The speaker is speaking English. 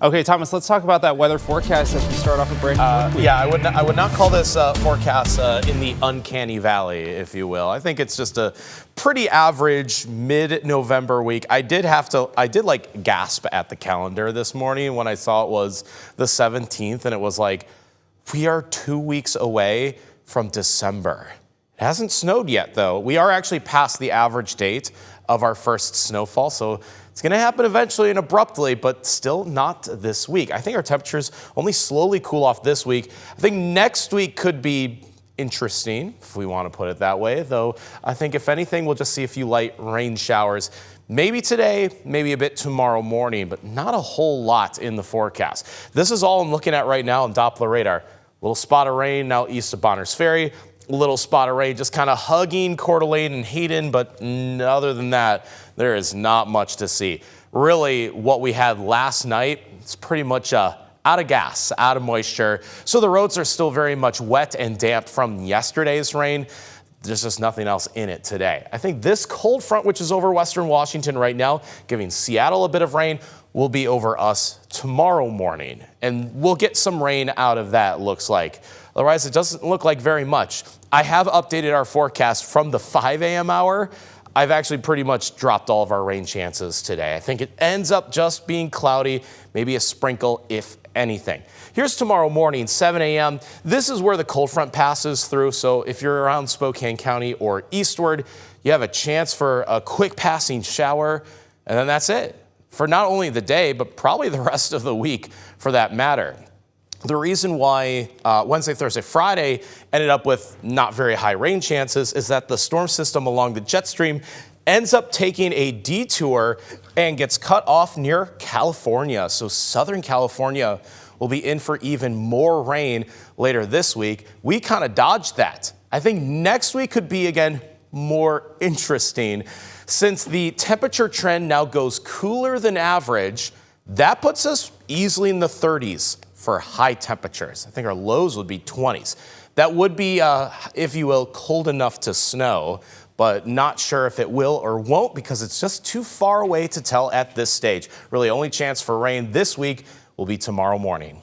Okay, Thomas, let's talk about that weather forecast as we start off a brand new week. Yeah, I would not call this forecast in the uncanny valley, if you will. I think it's just a pretty average mid-November week. I did like gasp at the calendar this morning when I saw it was the 17th, and it was like, we are 2 weeks away from December. It hasn't snowed yet, though. We are actually past the average date of our first snowfall, so it's going to happen eventually and abruptly, but still not this week. I think our temperatures only slowly cool off this week. I think next week could be interesting, if we want to put it that way, though I think if anything, we'll just see a few light rain showers. Maybe today, maybe a bit tomorrow morning, but not a whole lot in the forecast. This is all I'm looking at right now on Doppler radar. Little spot of rain now east of Bonners Ferry. Little spot of rain just kind of hugging Coeur d'Alene and Hayden, but other than that, there is not much to see. Really, what we had last night, it's pretty much out of gas, out of moisture. So the roads are still very much wet and damp from yesterday's rain. There's just nothing else in it today. I think this cold front, which is over western Washington right now, giving Seattle a bit of rain, will be over us tomorrow morning. And we'll get some rain out of that, looks like. Otherwise, it doesn't look like very much. I have updated our forecast from the 5 a.m. hour. I've actually pretty much dropped all of our rain chances today. I think it ends up just being cloudy, maybe a sprinkle, if anything. Here's tomorrow morning, 7 a.m. This is where the cold front passes through, so if you're around Spokane County or eastward, you have a chance for a quick passing shower, and then that's it for not only the day, but probably the rest of the week for that matter. The reason why Wednesday, Thursday, Friday ended up with not very high rain chances is that the storm system along the jet stream ends up taking a detour and gets cut off near California. So Southern California will be in for even more rain later this week. We kind of dodged that. I think next week could be, again, more interesting. Since the temperature trend now goes cooler than average, that puts us easily in the 30s for high temperatures. I think our lows would be 20s. That would be, if you will, cold enough to snow, but not sure if it will or won't because it's just too far away to tell at this stage. Really, only chance for rain this week will be tomorrow morning.